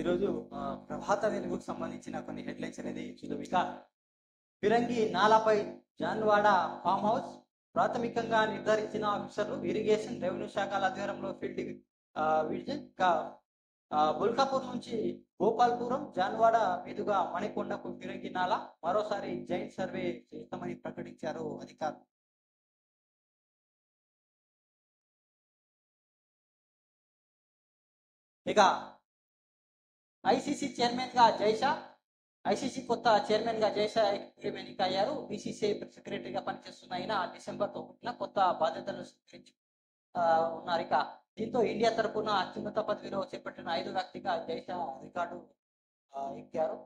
ఈరోజు ప్రభాత వెలుగుకు సంబంధించిన కొన్ని హెడ్లైన్స్ అనేది చూద్దాం. ఇక ఫిరంగి నాలాపై జాన్వాడ ఫామ్ హౌస్ ప్రాథమికంగా నిర్ధారించిన ఆఫీసర్లు ఇరిగేషన్ రెవెన్యూ శాఖల ఆధ్వర్యంలో ఫీల్డ్ విజిట్. ఇక బుల్కాపూర్ నుంచి గోపాల్పురం జాన్వాడ మీదుగా మణికొండకు ఫిరంగి నాలా మరోసారి జైన్ సర్వే చేస్తామని ప్రకటించారు అధికారులు. ఇక ఐసీసీ చైర్మన్ గా జైషా ఐసీసీ కొత్త చైర్మన్ గా జైషా ఎన్నిక అయ్యారు. బీసీసీఐ సెక్రటరీగా పనిచేస్తున్న ఆయన డిసెంబర్ 1న కొత్త బాధ్యతలు స్వీకరించి ఉన్నారు. ఇక దీంతో ఇండియా తరఫున అత్యున్నత పదవిలో చేపట్టిన 5వ వ్యక్తిగా జైషా రికార్డు ఎక్కారు.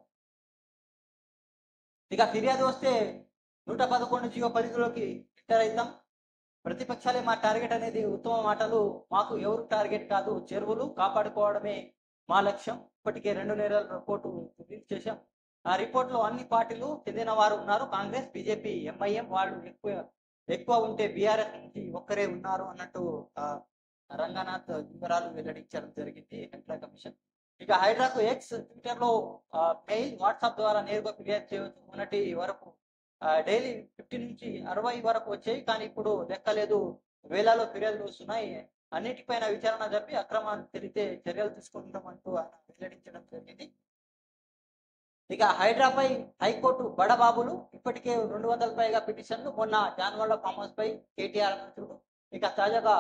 ఇక ఫిర్యాదు వస్తే 111 జీవో పరిధిలోకి ఎంటర్ అవుతాం. ప్రతిపక్షాలే మా టార్గెట్ అనేది ఉత్తమ మాటలు, మాకు ఎవరు టార్గెట్ కాదు, చెరువులు కాపాడుకోవడమే మా లక్ష్యం. ఇప్పటికే 2 నెలల రిపోర్టు రిలీజ్ చేశాం. ఆ రిపోర్ట్ లో అన్ని పార్టీలు చెందిన వారు ఉన్నారు. కాంగ్రెస్, బీజేపీ, ఎంఐఎం వాళ్ళు ఎక్కువ ఉంటే బీఆర్ఎస్ నుంచి ఒక్కరే ఉన్నారు అన్నట్టు రంగనాథ్ వివరాలు వెల్లడించడం జరిగింది హైడ్రా కమిషన్. ఇక హైడ్రాకు ఎక్స్, ట్విట్టర్ లో మెయిల్, వాట్సాప్ ద్వారా నేరుగా ఫిర్యాదు చేయవచ్చు. మొన్నటి వరకు డైలీ 50 నుంచి 60 వరకు వచ్చాయి, కానీ ఇప్పుడు లెక్కలేదు, వేలలో ఫిర్యాదులు వస్తున్నాయి. అన్నిటిపైన విచారణ జరిపి అక్రమాలు తెలితే చర్యలు తీసుకుంటామంటూ ఆయన వెల్లడించడం జరిగింది. ఇక హైడ్రాపై హైకోర్టు బడబాబులు, ఇప్పటికే 200 పైగా పిటిషన్లు. మొన్న జాన్వాడ ఫామ్ హౌస్ పై కేటీఆర్ మంత్రులు. ఇక తాజాగా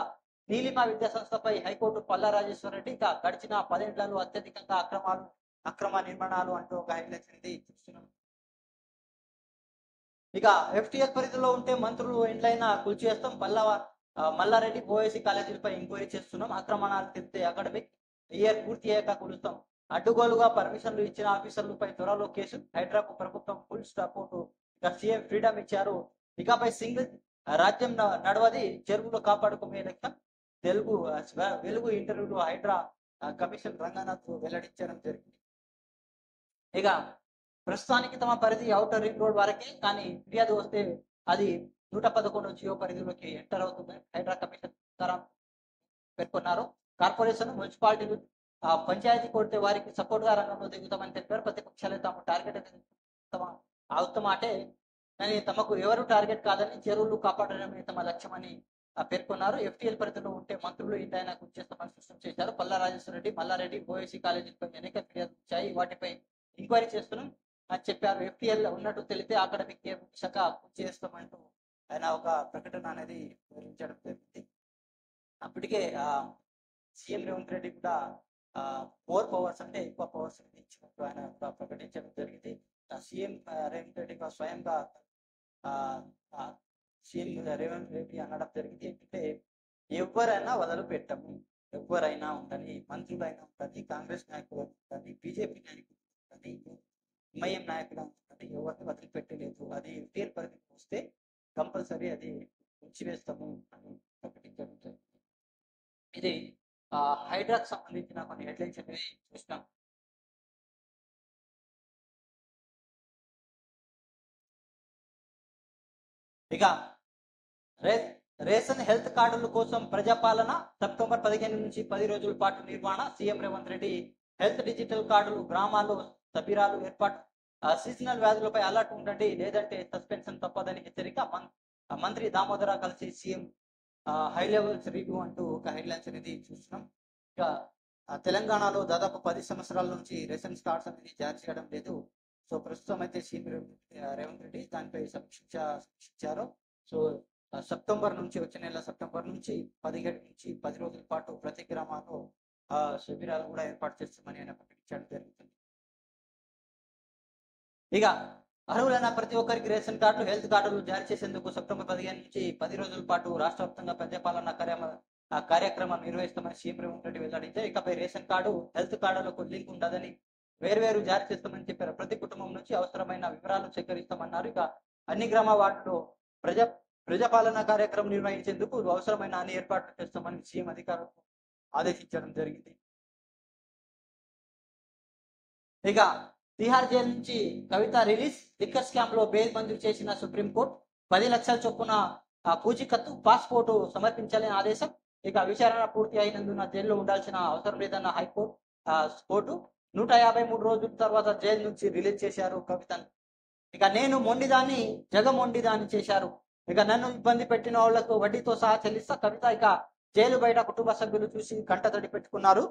నీలిమ విద్యా సంస్థపై హైకోర్టు పల్లా రాజేశ్వర రెడ్డి. ఇక గడిచిన 10 ఏళ్లలో అత్యధికంగా అక్రమ నిర్మాణాలు అంటూ ఒక హైలైట్స్ అనేది చూస్తున్నాం. ఇక ఎఫ్టీఎల్ పరిధిలో ఉంటే మంత్రులు ఇండ్లైనా కూల్చేస్తాం. మల్లారెడ్డి ఓఎస్సీ కాలేజీలపై ఎంక్వైరీ చేస్తున్నాం. అక్రమణాలు తెలిస్తే అకాడమిక్ ఇయర్ పూర్తి అయ్యాక కూలుస్తాం. అడ్డుగోలుగా పర్మిషన్లు ఇచ్చిన ఆఫీసర్లపై త్వరలో కేసు. హైడ్రాకు ప్రభుత్వం ఫుల్ సపోర్టు. ఇక సీఎం ఫ్రీడమ్ ఇచ్చారు. ఇకపై సింగిల్ రాజ్యం నడవది, చెరువులు కాపాడుకునే లక్ష్యం. వెలుగు ఇంటర్వ్యూలో హైడ్రా కమిషన్ రంగనాథ్ వెల్లడించడం జరిగింది. ఇక ప్రస్తుతానికి తమ పరిధి ఔటర్ రింగ్ రోడ్ వరకే, కానీ ఫిర్యాదు వస్తే అది 111 జియో పరిధిలోకి ఎంటర్ అవుతుందని హైడ్రా కమిషన్ పేర్కొన్నారు. కార్పొరేషన్, మున్సిపాలిటీలు పంచాయతీ కొడితే వారికి సపోర్ట్ గా రంగంలో దిగుతామని తెలిపారు. ప్రతిపక్షాలు తాము టార్గెట్ అవుతామాటే, కానీ తమకు ఎవరు టార్గెట్ కాదని, చెరువులు కాపాడడమే తమ లక్ష్యమని పేర్కొన్నారు. ఎఫ్టీఎల్ పరిధిలో ఉంటే మంత్రులు ఇంటైనా చేస్తామని స్పష్టం చేశారు. పల్లా రాజేశ్వర రెడ్డి, మల్లారెడ్డి ఓఎస్సీ కాలేజీలపై అనేక ఫిర్యాదు వచ్చాయి, వాటిపై ఎంక్వైరీ చేస్తున్నాం అని చెప్పారు. ఎఫ్టీఎల్ ఉన్నట్టు తెలితే అకాడమిక్ శాఖ చేస్తామంటూ ఆయన ఒక ప్రకటన అనేది వివరించడం జరిగింది. అప్పటికే సీఎం రేవంత్ రెడ్డి కూడా 4 పవర్స్ అంటే ఎక్కువ పవర్స్ ఇచ్చినట్టు ఆయన కూడా ప్రకటించడం జరిగింది. సీఎం రేవంత్ రెడ్డి స్వయంగా సీఎం రేవంత్ రెడ్డి అనడం జరిగింది. ఏంటంటే ఎవరైనా వదిలిపెట్టము, ఎవరైనా ఉండని, మంత్రులైనా ఉండని, కాంగ్రెస్ నాయకులు ఉండని, బీజేపీ నాయకులు ఉండని, ఎంఐఎం నాయకులు ఉండని, ఎవరిని వదిలిపెట్టలేదు. అది ఎఫ్టీఎల్ పరిధికి వస్తే కంపల్సరీ అది ఉంచివేస్తాము అని ప్రకటించడం జరిగింది. ఇది హైడ్రాకు సంబంధించిన కొన్ని హెడ్లైన్స్ అనేవి చూసినాం. ఇక రేషన్ హెల్త్ కార్డుల కోసం ప్రజాపాలన సెప్టెంబర్ 15 నుంచి 10 రోజుల పాటు నిర్వహణ. CM Revanth Reddy health digital కార్డులు గ్రామాల్లో శిబిరాలు ఏర్పాటు. సీజనల్ వ్యాధులపై అలర్ట్ ఉండండి, లేదంటే సస్పెన్షన్ తప్పదని హెచ్చరిక. మంత్రి దామోదర కలిసి సీఎం హై లెవెల్స్ రివ్యూ అంటూ ఒక హెడ్లైన్స్ అనేది చూస్తున్నాం. ఇక తెలంగాణలో దాదాపు 10 సంవత్సరాల నుంచి రేషన్ కార్డ్స్ అనేది జారీ చేయడం లేదు. సో ప్రస్తుతం అయితే సీఎం రేవంత్ రెడ్డి దానిపై సమీక్షించారు. సో సెప్టెంబర్ నుంచి, వచ్చే నెల సెప్టెంబర్ నుంచి 17 నుంచి 10 రోజుల పాటు ప్రతి గ్రామాల్లో శిబిరాలు కూడా ఏర్పాటు చేస్తామని ఆయన ప్రకటించడం జరుగుతుంది. ఇక అర్హులైన ప్రతి ఒక్కరికి రేషన్ కార్డులు, హెల్త్ కార్డులు జారీ చేసేందుకు సెప్టెంబర్ 15 నుంచి 10 రోజుల పాటు రాష్ట్ర వ్యాప్తంగా ప్రజాపాలన కార్యక్రమం నిర్వహిస్తామని సీఎం రేవంత్ రెడ్డి వెల్లడించారు. ఇకపై రేషన్ కార్డు, హెల్త్ కార్డులకు లింక్ ఉండదని, వేర్వేరు జారీ చేస్తామని చెప్పారు. ప్రతి కుటుంబం నుంచి అవసరమైన వివరాలు సేకరిస్తామన్నారు. ఇక అన్ని గ్రామ వార్డులో ప్రజాపాలన కార్యక్రమం నిర్వహించేందుకు అవసరమైన అన్ని ఏర్పాట్లు చేస్తామని సీఎం అధికారులకు ఆదేశించడం జరిగింది. ఇక తిహార్ జైలు నుంచి కవిత రిలీజ్. లిక్కర్ స్కామ్ లో బెయిల్ మంజూరు చేసిన సుప్రీంకోర్టు 10 లక్షల చొప్పున పూచీకత్తు, పాస్పోర్టు సమర్పించాలని ఆదేశం. ఇక విచారణ పూర్తి అయినందున జైల్లో ఉండాల్సిన అవసరం లేదన్న హైకోర్టు. 153 రోజుల తర్వాత జైలు నుంచి రిలీజ్ చేశారు కవితను. ఇక నేను మొండిదాన్ని జగమొండిదాన్ని చేశారు. ఇక నన్ను ఇబ్బంది పెట్టిన వాళ్లకు వడ్డీతో సహా చెల్లిస్తా కవిత ఇక జైలు బయట కుటుంబ సభ్యులు చూసి కంటతడి పెట్టుకున్నారు.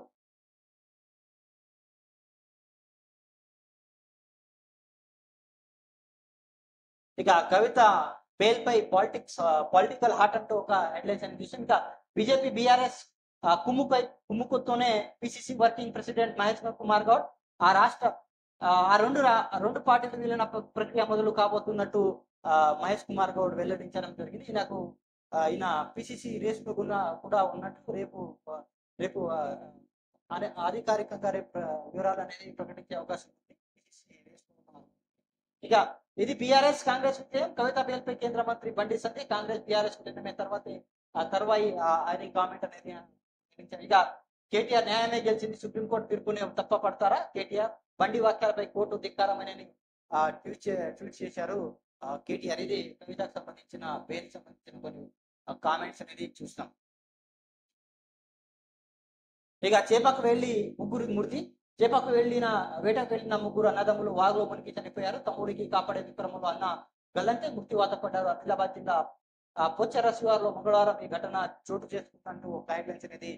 ఇక కవిత బెయిల్ పై పొలిటికల్ హాట్ అంటూ ఒక హెడ్లైన్స్ అని చూసాం. ఇంకా బీజేపీ బీఆర్ఎస్ కుమ్ముకుతోనే PCC working president Mahesh Kumar Goud ఆ రాష్ట్ర ఆ రెండు పార్టీలు విలీన ప్రక్రియ మొదలు కాబోతున్నట్టు మహేష్ కుమార్ గౌడ్ వెల్లడించడం జరిగింది. ఈయన పిసిసి రేస్ కూడా ఉన్నట్టు రేపు రేపు అధికారికంగా రేపు వివరాలు అనేది ప్రకటించే అవకాశం ఉంది. ఇక ఇది బీఆర్ఎస్ కాంగ్రెస్ విజయం. కవిత బెయిల్పై కేంద్ర మంత్రి బండి సంజయ్ కాంగ్రెస్ బీఆర్ఎస్ నిర్ణయమే తర్వాయి ఆయన కామెంట్ అనేది ఇక కేటీఆర్ న్యాయమే గెలిచింది, సుప్రీంకోర్టు తీర్పుని తప్ప పడతారా? కేటీఆర్ బండి వాక్యాలపై కోర్టు ధిక్కారమని ట్వీట్ చేశారు కేటీఆర్. ఇది కవితకు సంబంధించిన బెయిల్ సంబంధించిన కొన్ని కామెంట్స్ అనేది చూస్తాం. ఇక చేపకు వెళ్లి ముగ్గురు మృతి. చేపకు వేటకు వెళ్ళిన ముగ్గురు అన్నదమ్ములు వాగులో మునిగి చనిపోయారు. తమ్ముడికి కాపాడే విక్రమంలో అన్న గల్లంతే మృత్యువాత పడ్డారు. ఆదిలాబాద్ జిల్లా పోచర్ల శివారులో మంగళవారం ఈ ఘటన చోటు చేసుకుంటూ ఒక హెడ్లైన్స్ అనేది.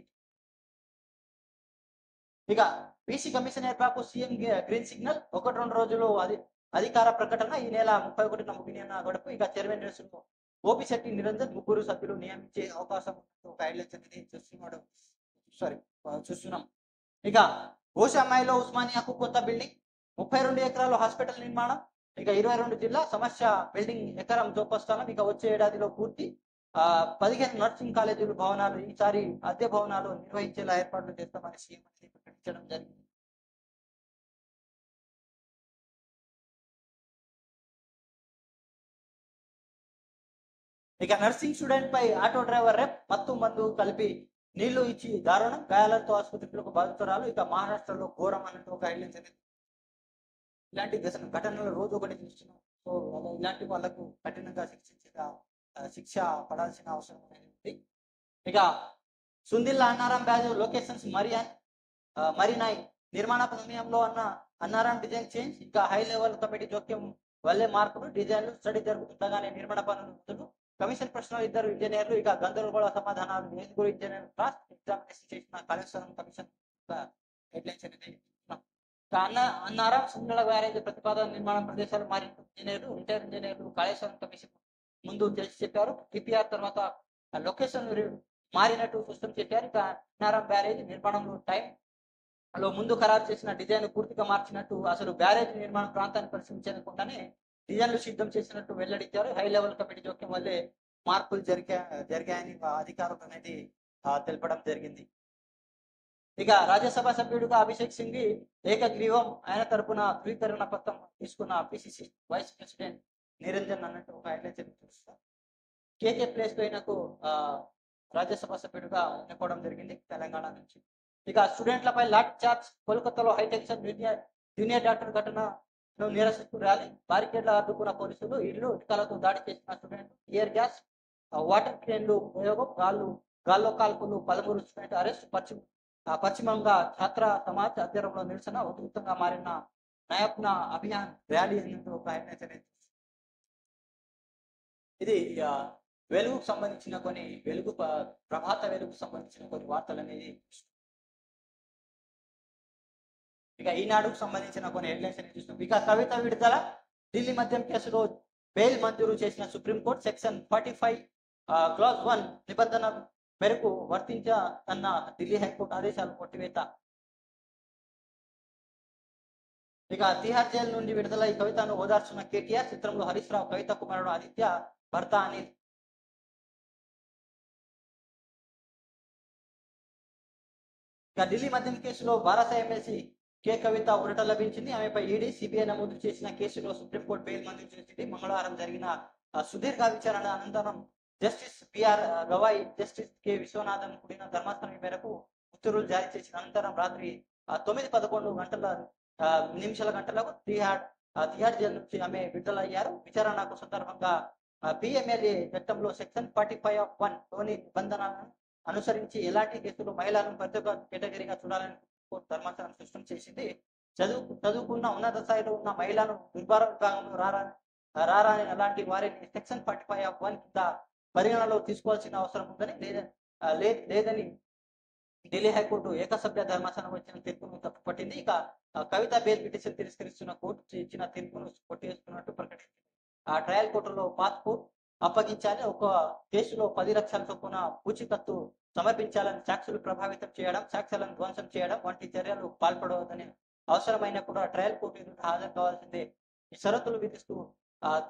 ఇక బీసీ కమిషన్ ఏర్పాటు సీఎం గ్రీన్ సిగ్నల్ 1-2 రోజులు అధికార ప్రకటన. ఈ నెల 31న ముగిన గడుపు. ఇక చైర్మన్ రేసులో ఓపిశెట్టి నిరంజన్ ముగ్గురు సభ్యులు నియమించే అవకాశం ఒక హెడ్లైన్స్ అనేది చూస్తున్నాం. ఇక గోషామాయిలో ఉస్మానియాకు కొత్త బిల్డింగ్, 32 ఎకరాలు హాస్పిటల్ నిర్మాణం. ఇక 22 జిల్లా సమస్య బిల్డింగ్ ఎకరం జోపస్థానం. ఇక వచ్చే ఏడాదిలో పూర్తి. 15 నర్సింగ్ కాలేజీలు భవనాలు ఈసారి అద్దె భవనాలు నిర్వహించేలా ఏర్పాట్లు చేస్తామని సీఎం అనేది ప్రకటించడం జరిగింది. ఇక నర్సింగ్ స్టూడెంట్ పై ఆటో డ్రైవర్ రేప్, మత్తు మందు కలిపి నీళ్లు ఇచ్చి దారుణం, గాయాలతో ఆసుపత్రులకు బాధితురాలు. ఇక మహారాష్ట్రలో ఘోరం అన్నట్టు ఒక హెడ్లైన్స్ అనేది. ఇలాంటి ఘటనలు రోజు ఒకటి చూస్తున్నాం. సో ఇలాంటి వాళ్ళకు కఠినంగా శిక్ష పడాల్సిన అవసరం అనేది ఉంది. ఇక సుందిల్లా అన్నారం బ్యాజ్ లొకేషన్స్ మరినాయి నిర్మాణ సమయంలో అన్నారం డిజైన్ చేంజ్. ఇంకా హై లెవెల్ కమిటీ జోక్యం వల్లే మార్పులు, డిజైన్లు స్టడీ జరుగుతుండగానే నిర్మాణ పనులు మొదలు. కమిషన్ ప్రశ్నలు 2 ఇంజనీర్లు. ఇక గందరగోళ సమాధానాలు. ఏడుగురు ఇంజనీర్ క్రాస్ ఎగ్జామినేషన్ చేసిన కాళేశ్వరం కమిషన్ హెడ్లైన్స్ అనేది. అన్నారం సుందర బ్యారేజ్ ప్రతిపాదన నిర్మాణ ప్రదేశాలు మారిన ఇంజనీర్లు రిటైర్ ఇంజనీర్లు కాళేశ్వరం కమిషన్ ముందు తెలిసి చెప్పారు. టిపిఆర్ తర్వాత లొకేషన్ మారినట్టు స్పష్టం చెప్పారు. ఇక అన్నారం బ్యారేజ్ నిర్మాణంలో టైంలో ముందు ఖరారు చేసిన డిజైన్ పూర్తిగా మార్చినట్టు, అసలు బ్యారేజ్ నిర్మాణ ప్రాంతాన్ని పరిశీలించకుండానే డిజైన్లు సిద్ధం చేసినట్టు వెల్లడించారు. హై లెవెల్ కమిటీ జోక్యం వల్లే మార్పులు జరిగాయని అధికారులు అనేది తెలపడం జరిగింది. ఇక రాజ్యసభ సభ్యుడిగా అభిషేక్ సింఘ్వి ఏకగ్రీవం. ఆయన తరపున ధృవీకరణ పత్రం తీసుకున్న పిసిసి వైస్ ప్రెసిడెంట్ నిరంజన్ అన్నట్టు ఒక హెడ్లైన్స్ చూస్తారు. కేకే ప్లేస్ లో ఆయనకు రాజ్యసభ సభ్యుడిగా ఎన్నుకోవడం జరిగింది తెలంగాణ నుంచి. ఇక స్టూడెంట్లపై లాఠీ చార్జ్. కోల్కతాలో హైటెన్షన్ జూనియర్ డాక్టర్ ఘటనను నిరసిస్తూ ర్యాలీ. బారికేడ్ల అడ్డుకున్న పోలీసులు. ఇల్లు ఇటుకలతో దాడి చేసిన స్టూడెంట్. ఇయర్ గ్యాస్, వాటర్ క్రేన్లు ప్రయోగం. గాల్లో కాల్పులు. 13 స్టూడెంట్ అరెస్ట్. పశ్చిమంగా ఛాత్ర సమాజ్ ఆధ్వర్యంలో నిరసన. ఉధృతంగా మారిన నయప్న అభియాన్ ర్యాలీ అనేది ఒక హెడ్లైన్స్ అనేది. ఇది వెలుగుకు సంబంధించిన కొన్ని ప్రభాత వెలుగుకు సంబంధించిన కొన్ని వార్తలు అనేది. ఇక ఈనాడుకు సంబంధించిన కొన్ని హెడ్లైన్స్ అనేది చూస్తాం. ఇక కవిత విడుదల. ఢిల్లీ మద్యం కేసులో బెయిల్ మంజూరు చేసిన సుప్రీంకోర్టు. సెక్షన్ 45 క్లాజ్ 1 నిబంధన మేరకు వర్తించన్న ఢిల్లీ హైకోర్టు ఆదేశాలు కొట్టివేత. ఇక తిహార్ జైలు నుండి విడుదలై కవితను ఓదార్చున్న కేటీఆర్. చిత్రంలో హరీష్ రావు, కవిత కుమారుడు ఆదిత్య, భర్త అనిల్. ఇక ఢిల్లీ మద్యం కేసులో భారత ఎమ్మెల్సీ కే కవిత ఉరట లభించింది. ఆమెపై ఈడీ, సిబిఐ నమోదు చేసిన కేసులో సుప్రీంకోర్టు బెయిల్ మంజూరు చేసింది. మంగళవారం జరిగిన సుదీర్ఘ విచారణ అనంతరం justice BR Gavai, justice K Viswanathan కూడిన ధర్మాసనం మేరకు ఉత్తర్వులు జారీ చేసిన అనంతరం రాత్రి 9:11 గంటలకు తిహార్ జైలు నుంచి ఆమె విడుదలయ్యారు. విచారణకు సందర్భంగా పిఎంఎల్ఏ చట్టంలో సెక్షన్ 45(1) లోని నిబంధనలను అనుసరించి ఎలాంటి కేసులు మహిళలను ప్రత్యేక కేటగిరీగా చూడాలని కోర్టు ధర్మాసనం స్పష్టం చేసింది. చదువుకున్న ఉన్నత స్థాయిలో ఉన్న మహిళను దుర్భర విభాగంలో రారాని అలాంటి వారిని సెక్షన్ 45(1) కింద పరిగణలో తీసుకోవాల్సిన అవసరం ఉందని లేదని ఢిల్లీ హైకోర్టు ఏకసభ్య ధర్మాసనం వచ్చిన తీర్పును తప్పుపట్టింది. ఇక కవిత బెయిల్ పిటిషన్ తిరస్కరిస్తున్న కోర్టు ఇచ్చిన తీర్పును కొట్టేస్తున్నట్టు ప్రకటించింది. ఆ ట్రయల్ కోర్టులో పాస్పోర్ట్ అప్పగించాలి, ఒక కేసులో 10 లక్షల చొప్పున పూచీకత్తు సమర్పించాలని, సాక్షులు ప్రభావితం చేయడం, సాక్ష్యాలను ధ్వంసం చేయడం వంటి చర్యలు పాల్పడవద్దని, అవసరమైనప్పుడు ఆ ట్రయల్ కోర్టు ఎదుట హాజరు కావాల్సిందే ఈ షరతులు విధిస్తూ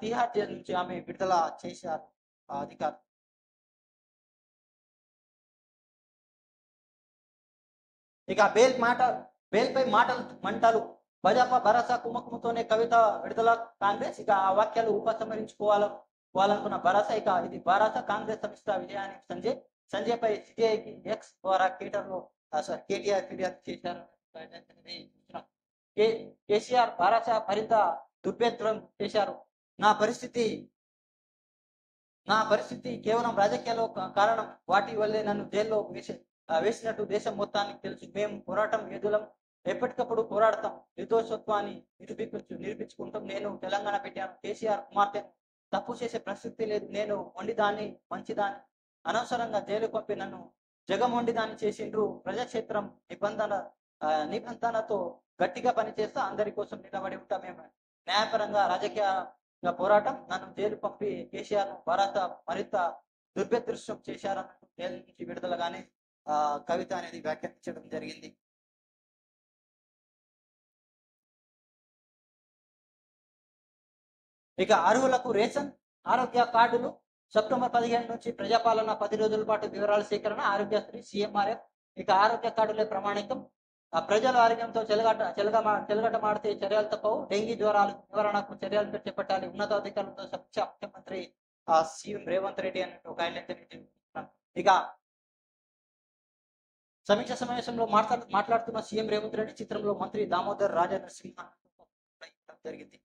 తిహార్ జైలు నుంచి ఆమె విడుదల చేశారు అధికారులు. ఇక బెయిల్ పై మంటలు భాజపా భరోసా కుమ్మకుమతోనే కవిత విడుదల కాంగ్రెస్. ఇక ఆ వాక్యాలు ఉపసంహరించుకోవాలనుకున్న భరోసా. ఇక ఇది భరోసా కాంగ్రెస్ సమిష్ట విజయానికి సంజయ్ పై సిబిఐకి ఎక్స్ ద్వారా కేటీఆర్ ఫిర్యాదు చేశారు. కేసీఆర్ భరోసా మరింత దుర్భేద్రం చేశారు. నా పరిస్థితి కేవలం రాజకీయాల్లో కారణం, వాటి వల్లే నన్ను జైల్లో వేసినట్టు దేశం మొత్తానికి తెలుసు. మేము పోరాటం యోధులం, ఎప్పటికప్పుడు పోరాడతాం, నిర్దోషత్వాన్ని నిరూపించుకుంటాం. నేను తెలంగాణ పెట్టాను, కేసీఆర్ కుమార్తెను తప్పు చేసే ప్రసక్తి లేదు. నేను మొండిదాన్ని, మంచిదాన్ని, అనవసరంగా జైలు పంపి నన్ను జగమొండిదాన్ని చేసిండ్రు. ప్రజాక్షేత్రం నిబంధనతో గట్టిగా పనిచేస్తా, అందరి కోసం నిలబడి ఉంటా. మేము న్యాయపరంగా రాజకీయ పోరాటం, నన్ను జైలు పంపి కేసీఆర్ భారత మరింత దుర్భేదృశ్యం చేశారన్నట్టు జైలు నుంచి విడుదలగానే కవిత అనేది వ్యాఖ్యానించడం జరిగింది. ఇక అర్హులకు రేషన్ ఆరోగ్య కార్డులు సెప్టెంబర్ 15 నుంచి ప్రజాపాలన 10 రోజుల పాటు వివరాల సేకరణ, ఆరోగ్యశ్రీ, CMRF. ఇక ఆరోగ్య కార్డులే ప్రమాణికం. ప్రజల ఆరోగ్యంతో చెలగటమాడితే చర్యలు తప్పవు. డెంగీ జ్వరాలు నివారణకు చర్యలు చేపట్టాలి. ఉన్నతాధికారులతో సమీక్ష ముఖ్యమంత్రి సీఎం రేవంత్ రెడ్డి అన్నట్టు ఒక ఇక సమీక్ష సమావేశంలో మాట్లాడుతున్న సీఎం రేవంత్ రెడ్డి చిత్రంలో మంత్రి దామోదర్ రాజనరసింహ జరిగింది.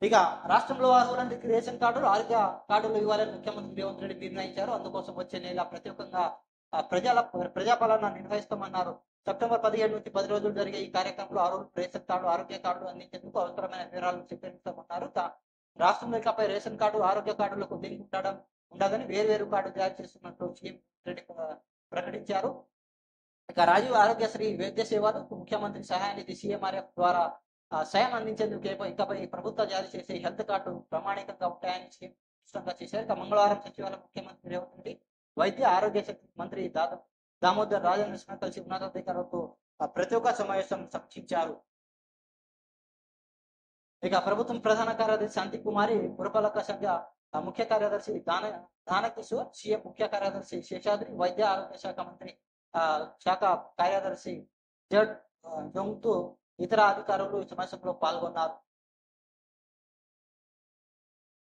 ఇక రాష్ట్రంలో అర్హులందరికీ రేషన్ కార్డులు, ఆరోగ్య కార్డులు ఇవ్వాలని ముఖ్యమంత్రి రేవంత్ రెడ్డి నిర్ణయించారు. అందుకోసం వచ్చే నెల ప్రత్యేకంగా ప్రజాపాలన నిర్వహిస్తామన్నారు. సెప్టెంబర్ 17 నుంచి 10 రోజులు జరిగే ఈ కార్యక్రమంలో అర్హులు రేషన్ కార్డు, ఆరోగ్య కార్డులు అందించేందుకు అవసరమైన వివరాలు సేకరిస్తామన్నారు. రాష్ట్రంలో ఇకపై రేషన్ కార్డు, ఆరోగ్య కార్డులకు లింక్ ఉండదని వేర్వేరు కార్డు జారీ చేస్తున్నట్లు సీఎం రెడ్డి ప్రకటించారు. ఇక రాజీవ్ ఆరోగ్యశ్రీ వైద్య సేవలు, ముఖ్యమంత్రి సహాయ నిధి CMRF ద్వారా సాయం అందించేందుకు ఇకపై ప్రభుత్వం జారీ చేసే హెల్త్ కార్డు ప్రామాణికంగా ఉంటాయని స్పష్టంగా చేశారు. ఇక మంగళవారం సచివాలయం ముఖ్యమంత్రి రేవంత్ రెడ్డి వైద్య ఆరోగ్య శాఖ మంత్రి దామోదర్ రాజనరసింహ కలిసి ఉన్నతాధికారులతో ప్రత్యేక సమావేశం సమీక్షించారు. ఇక ప్రభుత్వం ప్రధాన కార్యదర్శి శాంతి కుమారి, పురపాలక సంఘ ముఖ్య కార్యదర్శి దానకిషోర్, సీఎం ముఖ్య కార్యదర్శి శేషాద్రి, వైద్య ఆరోగ్య శాఖ మంత్రి శాఖ కార్యదర్శి జొంగ్తో ఇతర అధికారులు ఈ సమావేశంలో పాల్గొన్నారు.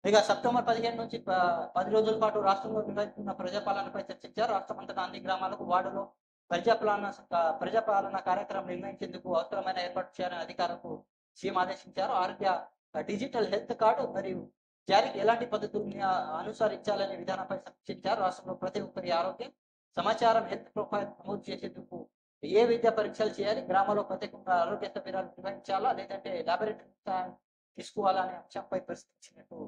ఇక సెప్టెంబర్ 15 నుంచి 10 రోజుల పాటు రాష్ట్రంలో నిర్వహిస్తున్న ప్రజాపాలనపై చర్చించారు. రాష్ట్రమంతటా అన్ని గ్రామాలకు వార్డులో ప్రజాపాలన కార్యక్రమం నిర్వహించేందుకు అవసరమైన ఏర్పాటు చేయాలని అధికారులకు సీఎం ఆదేశించారు. ఆరోగ్య డిజిటల్ హెల్త్ కార్డు మరియు జారీకి ఎలాంటి పద్ధతుల్ని అనుసరించాలనే విధానంపై సమీక్షించారు. రాష్ట్రంలో ప్రతి ఒక్కరి ఆరోగ్యం సమాచారం హెల్త్ ప్రొఫైల్ నమోదు చేసేందుకు ఏ విద్యా పరీక్షలు చేయాలి, గ్రామంలో ప్రత్యేకంగా ఆరోగ్య శిబిరాలు నిర్వహించాలా లేదంటే లాబొరేటరీ తీసుకోవాలా అనే అంశంపై ప్రశ్నించినట్టు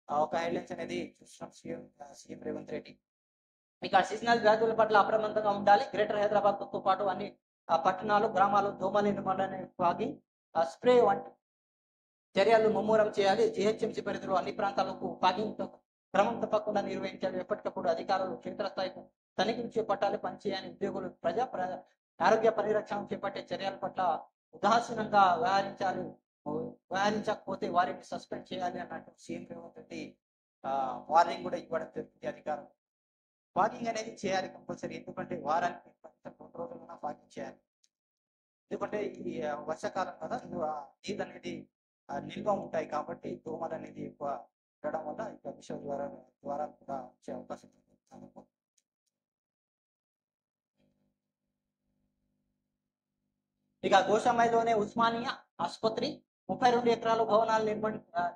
ఒక హెడ్లైన్స్ అనేది చూస్తున్నాం సీఎం రేవంత్ రెడ్డి. ఇక సీజనల్ వ్యాధుల పట్ల అప్రమత్తంగా ఉండాలి. గ్రేటర్ హైదరాబాద్ తో పాటు అన్ని పట్టణాలు, గ్రామాలు దోమల నిర్మాణాన్ని ఫాగింగ్ స్ప్రే వంటి చర్యలు ముమ్మూరం చేయాలి. GHMC పరిధిలో అన్ని ప్రాంతాలకు ఫాగింగ్ క్రమం తప్పకుండా నిర్వహించాలి. ఎప్పటికప్పుడు అధికారులు క్షేత్రస్థాయి తనిఖీలు చేపట్టాలి. పనిచేయని ఉద్యోగులు ఆరోగ్య పరిరక్షణ చేపట్టే చర్యల పట్ల ఉదాసీనంగా వ్యవహరించకపోతే వారిని సస్పెండ్ చేయాలి అన్నట్టు సీఎం రేవంత్ రెడ్డి వార్నింగ్ కూడా ఇవ్వడం జరుగుతుంది. అధికారులు ఫాగింగ్ అనేది చేయాలి కంపల్సరీ. ఎందుకంటే వారానికి 2 రోజులైనా ఫాగింగ్ చేయాలి. ఎందుకంటే ఈ వర్షాకాలం కదా, నీళ్ళు అనేది నిల్వ ఉంటాయి కాబట్టి దోమలు అనేది ఎక్కువ ఉండడం వల్ల ఇక విష ద్వారా కూడా వచ్చే అవకాశం ఉంది. ఇక గోషామైలోనే ఉస్మానియా ఆసుపత్రి 32 ఎకరాల భవనాల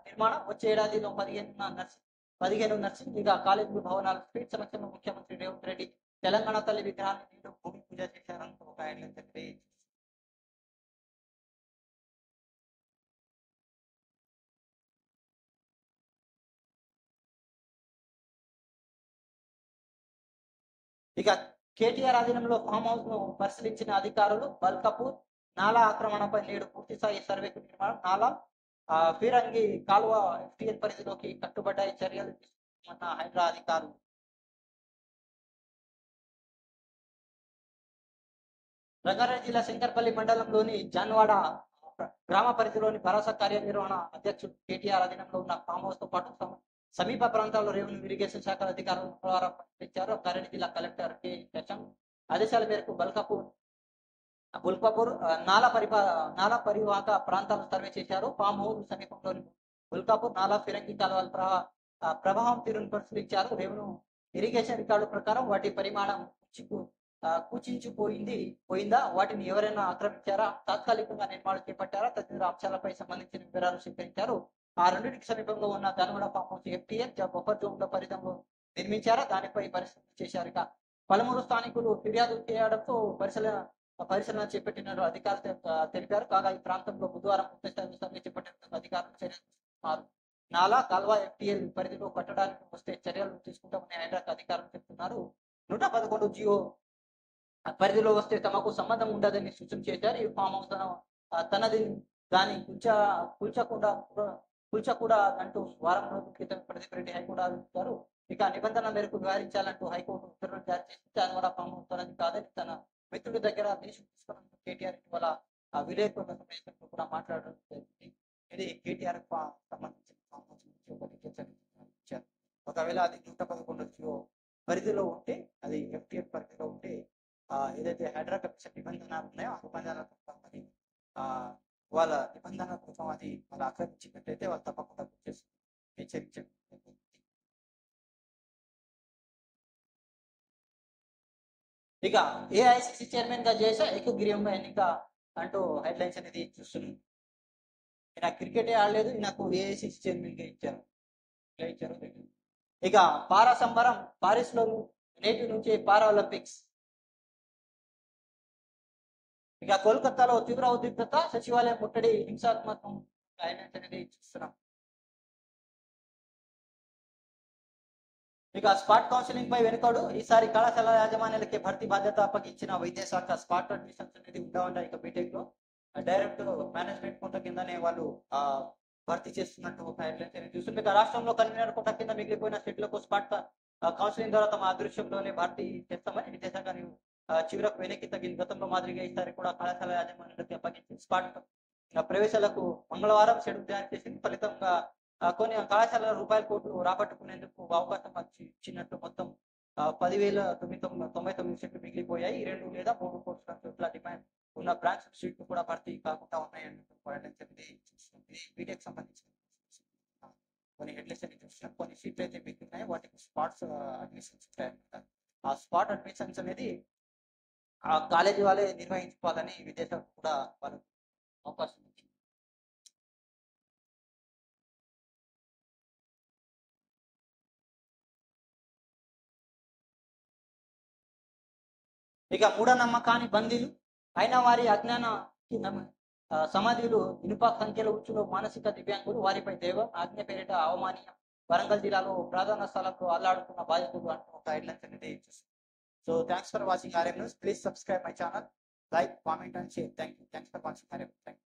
నిర్మాణం వచ్చే ఏడాదిలో 15 నర్సింగ్ ఇక కాలేజీలు భవనాలు స్పీడ్ సమక్షంలో ముఖ్యమంత్రి రేవంత్ రెడ్డి తెలంగాణ తల్లి విగ్రహాన్ని భూమి పూజ చేశారని ఒక ఇక కేటీఆర్ అధీనంలో ఫామ్ హౌస్ ను పరిశీలించిన అధికారులు బల్కపూర్ నాలా ఆక్రమణపై నేడు పూర్తిస్థాయి సర్వేకు నిర్మాణం నాలా ఫిరంగి కాలువ ఎఫ్టీఎల్ పరిధిలోకి కట్టుబడ్డాయి చర్యలు తీసుకున్న హైడ్రా అధికారులు. రంగారెడ్డి జిల్లా శంకర్పల్లి మండలంలోని జాన్వాడ గ్రామ పరిధిలోని భరోసా కార్యనిర్వహణ అధ్యక్షుడు కేటీఆర్ అధీనంలో ఉన్న ఫామ్ హౌస్ తో పాటు సమీప ప్రాంతాల్లో రెవెన్యూ ఇరిగేషన్ శాఖల అధికారులు మంగళవారం పరిశీలించారు. రంగారెడ్డి జిల్లా కలెక్టర్ కె శశాంక్ ఆదేశాల మేరకు బుల్కాపూర్ నాలా పరివాహక ప్రాంతాలను సర్వే చేశారు. ఫామ్ హౌస్ సమీపంలోని బుల్కాపూర్ నాలా ఫిరంగి కాలువల ప్రభావం తీరును పరిశీలించారు. రెవెన్యూ ఇరిగేషన్ రికార్డు ప్రకారం వాటి పరిమాణం పోయిందా, వాటిని ఎవరైనా ఆక్రమించారా, తాత్కాలికంగా నిర్మాణం చేపట్టారా తదితర అంశాలపై సంబంధించిన వివరాలు సేకరించారు. ఆ రెండింటికి సమీపంలో ఉన్న ధనుగడ ఫామ్ హౌస్ ఎఫ్టీఎల్ బఫర్ జోన్ల పరిధిలో నిర్మించారా దానిపై పరిశీలన చేశారు. ఇక పలువురు స్థానికులు ఫిర్యాదు చేయడంతో పరిశీలన చేపట్టిన అధికారులు తెలిపారు. కాగా ఈ ప్రాంతంలో బుధవారం పూర్తిస్థాయి సర్వే చేపట్టిన అధికారులు చర్యలు తీసుకున్నారు. నాలా కాల్వ ఎఫ్టీఎల్ పరిధిలో కట్టడానికి వస్తే చర్యలు తీసుకుంటామని హైడ్రాక్ అధికారులు చెబుతున్నారు. 111 జియో పరిధిలో వస్తే తమకు సంబంధం ఉండదని సూచన చేశారు. ఈ ఫామ్ హౌస్ తనది దాని కూల్చకూడా అంటూ వారం రోజుల క్రితం ప్రదీప్ రెడ్డి హైకోర్టు ఆదేశించారు. ఇక నిబంధనల మేరకు వ్యవహరించాలంటూ హైకోర్టు ఉత్తర్వులు జారీ చేసి దానివల్ల ఫామ్ హౌస్ తనది కాదని తన మిత్రుడి దగ్గర తీసుకున్నందుకు కేటీఆర్ ఇటీవల విలేకరుల సమావేశంలో కూడా మాట్లాడడం జరిగింది. ఇది కేటీఆర్ సంబంధించిన ఫామ్ హౌస్ గురించి ఒకవేళ అది 111 జియో పరిధిలో ఉంటే, అది ఎఫ్టీఎల్ పరిధిలో ఉంటే ఏదైతే హైడ్రా కమిషన్ నిబంధనలు ఉన్నాయో ఆ నిబంధనల కోసం అది వాళ్ళ నిబంధనల కోసం అది వాళ్ళు ఆక్రమించినట్లయితే వాళ్ళు తప్పకుండా హెచ్చరించండి. ఇక ఏఐసిసి చైర్మన్ గా చేసా ఏకగ్రీవంగా ఎన్నిక అంటూ హెడ్లైన్స్ అనేది చూస్తున్నాం. ఈయన క్రికెటే ఆడలేదు, ఈయనకు ఏఐసిసి చైర్మన్ గా ఇచ్చారు. ఇక పారా సంబరం పారిస్ లో నేటి నుంచి పారా ఒలింపిక్స్. ఇక కోల్కతాలో తీవ్ర ఉద్రిక్తత, సచివాలయం ముట్టడి, హింసాత్మకం అనేది చూస్తున్నాం. ఇక స్పాట్ కౌన్సిలింగ్ పై వెనుకడు, ఈసారి కళాశాల యాజమాన్యాలకి భర్తీ బాధ్యత అప్పగించిన విద్యాశాఖ. స్పాట్ అడ్మిషన్స్ అనేది ఉండవంట. ఇక బీటెక్ లో డైరెక్ట్ మేనేజ్మెంట్ కోట కిందనే వాళ్ళు భర్తీ చేస్తున్నట్టు ఒక హెడ్లైన్స్ అనేది చూస్తుంది. ఇక రాష్ట్రంలో కన్వీనర్ కోట కింద మిగిలిపోయిన సీట్లకు స్పాట్ కౌన్సిలింగ్ ద్వారా తమ అదృశ్యంలోనే భర్తీ చేస్తామని విద్యాశాఖ చివరకు వెనక్కి తగ్గింది. గతంలో మాదిరిగా ఈసారి కూడా కళాశాల యాజమాన్యాలకు అప్పగించి స్పాట్ ప్రవేశాలకు మంగళవారం షెడ్యూల్ జారీ చేసింది. ఫలితంగా కొన్ని కళాశాల రూపాయల కోట్లు రాబట్టుకునేందుకు అవకాశం ఇచ్చినట్టు మొత్తం 10,999 సీట్లు మిగిలిపోయాయి. 2 లేదా 3 కోట్ల డిమాండ్ ఉన్న బ్రాంచ్ సీట్లు కూడా భర్తీ కాకుండా ఉన్నాయని చూస్తుంది. బీటెక్ సంబంధించిన కొన్ని హెడ్లైన్స్ అని చూస్తున్నాం. కొన్ని సీట్లు అయితే మిగిలినాయి, వాటికి స్పాట్స్ అడ్మిషన్స్ ఉంటాయన్నమాట. ఆ స్పాట్ అడ్మిషన్స్ అనేది ఆ కాలేజీ వాళ్ళే నిర్వహించుకోవాలని విద్యాశాఖ కూడా వాళ్ళకు అవకాశం ఇచ్చింది. ఇక మూఢనమ్మకాన్ని బందీలు అయిన వారి అజ్ఞాన సమాధులు, ఇనుప సంఖ్యల ఉచ్చులో మానసిక దివ్యాంగులు, వారిపై దైవ ఆజ్ఞ పేరిట అవమానీయం. వరంగల్ జిల్లాలో ప్రాధాన్య స్థలంలో అల్లాడుతున్న బాధితులు అంటూ ఒక హెడ్లైన్స్ అనేది చూస్తుంది. So thanks for watching RM News. Please subscribe my channel, like, comment and share. Thank you. Thanks for watching RM News.